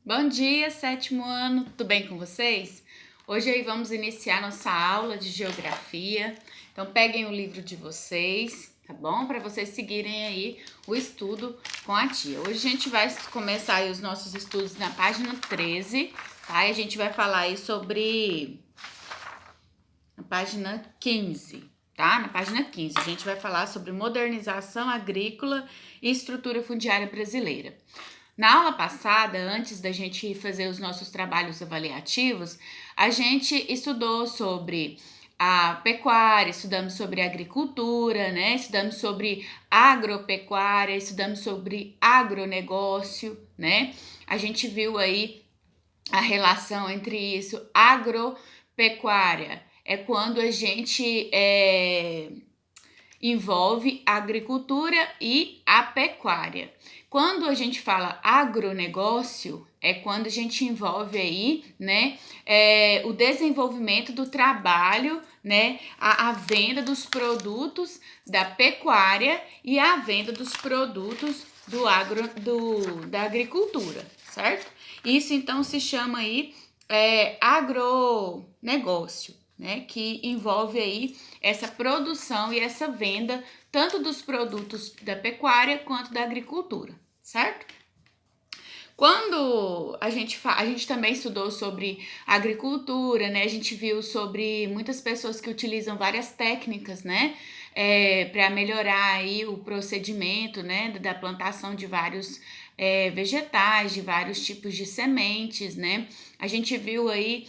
Bom dia, sétimo ano, tudo bem com vocês? Hoje aí vamos iniciar nossa aula de geografia. Então peguem o livro de vocês, tá bom? Para vocês seguirem aí o estudo com a tia. Hoje a gente vai começar aí os nossos estudos na página 13, tá? E a gente vai falar aí sobre a página 15, tá? Na página 15 a gente vai falar sobre modernização agrícola e estrutura fundiária brasileira. Na aula passada, antes da gente fazer os nossos trabalhos avaliativos, a gente estudou sobre a pecuária, estudamos sobre agricultura, né? Estudamos sobre agropecuária, estudamos sobre agronegócio, né? A gente viu aí a relação entre isso. Agropecuária é quando a gente envolve a agricultura e a pecuária. Quando a gente fala agronegócio, é quando a gente envolve aí, né, o desenvolvimento do trabalho, né, a venda dos produtos da pecuária e a venda dos produtos da agricultura, certo? Isso então se chama aí agronegócio, né, que envolve aí essa produção e essa venda tanto dos produtos da pecuária quanto da agricultura, certo? Quando a gente também estudou sobre agricultura, né? A gente viu sobre muitas pessoas que utilizam várias técnicas, né? Para melhorar aí o procedimento, né? Da plantação de vários vegetais, de vários tipos de sementes, né? A gente viu aí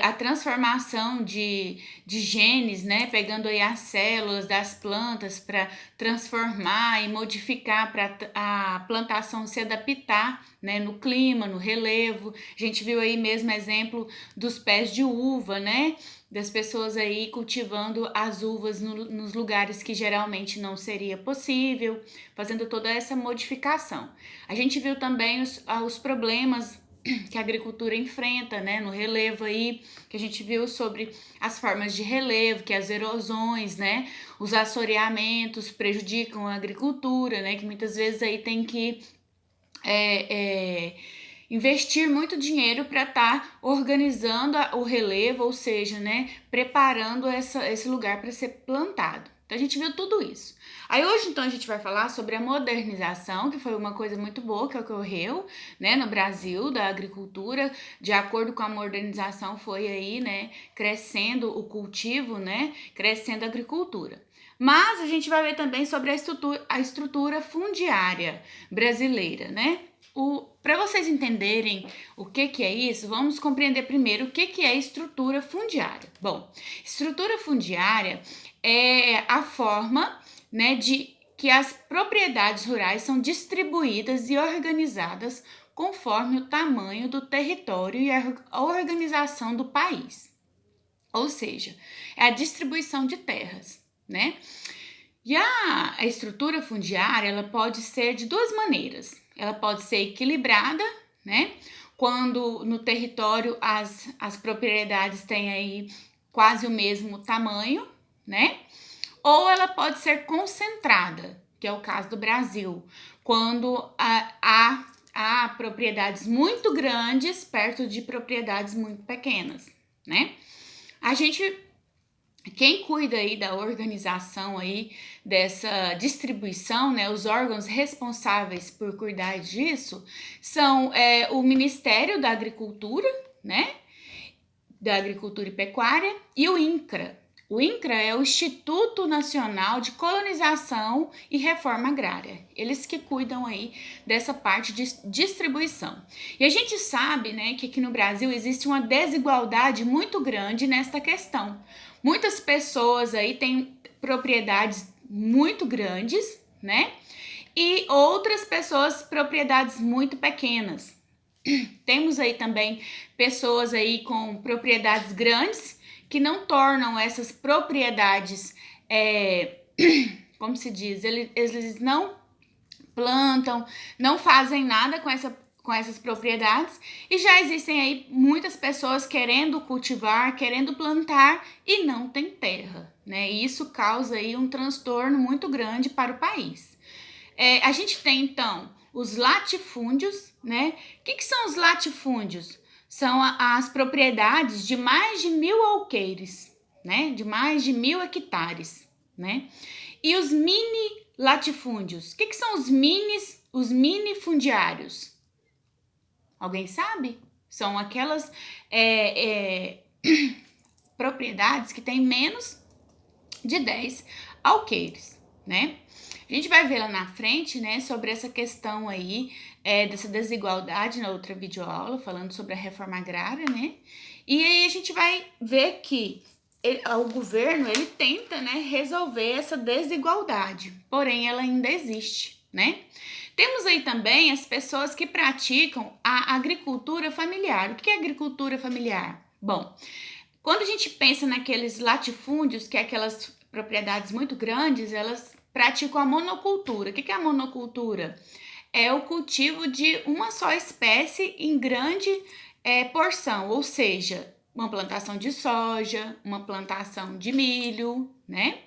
a transformação de genes, né? Pegando aí as células das plantas para transformar e modificar para a plantação se adaptar, né? No clima, no relevo. A gente viu aí mesmo exemplo dos pés de uva, né? Das pessoas aí cultivando as uvas nos lugares que geralmente não seria possível, fazendo toda essa modificação. A gente viu também os problemas que a agricultura enfrenta, né, no relevo aí, que a gente viu sobre as formas de relevo, que as erosões, né, os assoreamentos prejudicam a agricultura, né, que muitas vezes aí tem que investir muito dinheiro para estar organizando o relevo, ou seja, né, preparando esse lugar para ser plantado. Então a gente viu tudo isso. Aí hoje então a gente vai falar sobre a modernização, que foi uma coisa muito boa que ocorreu, né, no Brasil, da agricultura. De acordo com a modernização foi aí, né, crescendo o cultivo, né, crescendo a agricultura. Mas a gente vai ver também sobre a estrutura fundiária brasileira, né? Para vocês entenderem o que é isso, vamos compreender primeiro o que é estrutura fundiária. Bom, estrutura fundiária é a forma, né, de que as propriedades rurais são distribuídas e organizadas conforme o tamanho do território e a organização do país. Ou seja, é a distribuição de terras, né? E a estrutura fundiária, ela pode ser de duas maneiras. Ela pode ser equilibrada, né? Quando no território as propriedades têm aí quase o mesmo tamanho, né? Ou ela pode ser concentrada, que é o caso do Brasil, quando há propriedades muito grandes perto de propriedades muito pequenas, né? Quem cuida aí da organização aí dessa distribuição, né, os órgãos responsáveis por cuidar disso são o Ministério da Agricultura, né, da Agricultura e Pecuária e o INCRA. O INCRA é o Instituto Nacional de Colonização e Reforma Agrária. Eles que cuidam aí dessa parte de distribuição. E a gente sabe, né, que aqui no Brasil existe uma desigualdade muito grande nesta questão. Muitas pessoas aí têm propriedades muito grandes, né? E outras pessoas propriedades muito pequenas. Temos aí também pessoas aí com propriedades grandes que não tornam essas propriedades, como se diz, eles não plantam, não fazem nada com essas propriedades, e já existem aí muitas pessoas querendo cultivar, querendo plantar e não tem terra, né? E isso causa aí um transtorno muito grande para o país. A gente tem então os latifúndios, né? O que são os latifúndios? São as propriedades de mais de 1.000 alqueires, né? De mais de 1.000 hectares, né? E os mini latifúndios. O que são os minifundiários? Alguém sabe? São aquelas propriedades que têm menos de 10 alqueires, né? A gente vai ver lá na frente, né, sobre essa questão aí, dessa desigualdade na outra videoaula, falando sobre a reforma agrária, né? E aí a gente vai ver que o governo, ele tenta, né, resolver essa desigualdade, porém ela ainda existe, né? Temos aí também as pessoas que praticam a agricultura familiar. O que é agricultura familiar? Bom, quando a gente pensa naqueles latifúndios, que é aquelas propriedades muito grandes, elas praticam a monocultura. O que é a monocultura? É o cultivo de uma só espécie em grande porção, ou seja, uma plantação de soja, uma plantação de milho, né?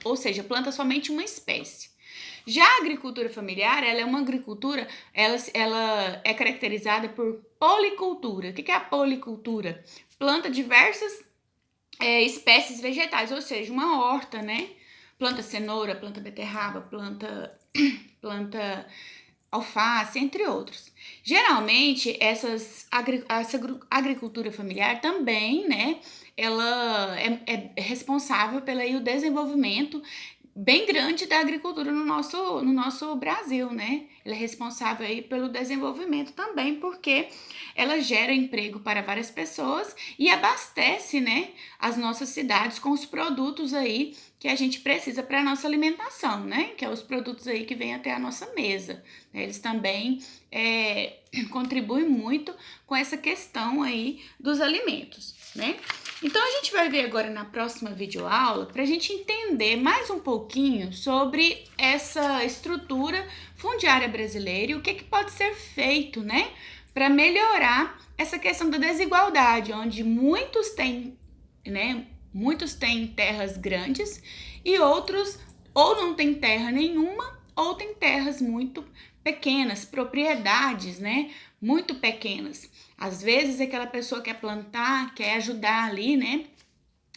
Ou seja, planta somente uma espécie. Já a agricultura familiar, ela é uma agricultura, ela é caracterizada por policultura. O que é a policultura? Planta diversas espécies vegetais, ou seja, uma horta, né? Planta cenoura, planta beterraba, planta alface, entre outros. Geralmente, essa agricultura familiar também, né? Ela é responsável pelo desenvolvimento bem grande da agricultura no nosso Brasil, né? Ela é responsável aí pelo desenvolvimento também, porque ela gera emprego para várias pessoas e abastece, né, as nossas cidades com os produtos aí que a gente precisa para a nossa alimentação, né? Que é os produtos aí que vêm até a nossa mesa. Eles também contribuem muito com essa questão aí dos alimentos, né? Então, a gente vai ver agora na próxima videoaula para a gente entender mais um pouquinho sobre essa estrutura fundiária brasileira e o que pode ser feito, né, para melhorar essa questão da desigualdade, onde muitos têm terras grandes e outros ou não têm terra nenhuma ou têm terras muito pequenas, propriedades, né, muito pequenas. Às vezes aquela pessoa quer plantar, quer ajudar ali, né,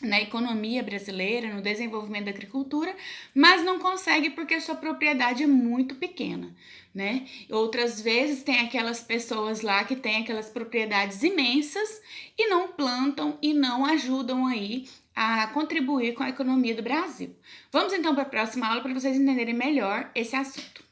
na economia brasileira, no desenvolvimento da agricultura, mas não consegue porque a sua propriedade é muito pequena, né? Outras vezes tem aquelas pessoas lá que têm aquelas propriedades imensas e não plantam e não ajudam aí a contribuir com a economia do Brasil. Vamos então para a próxima aula para vocês entenderem melhor esse assunto.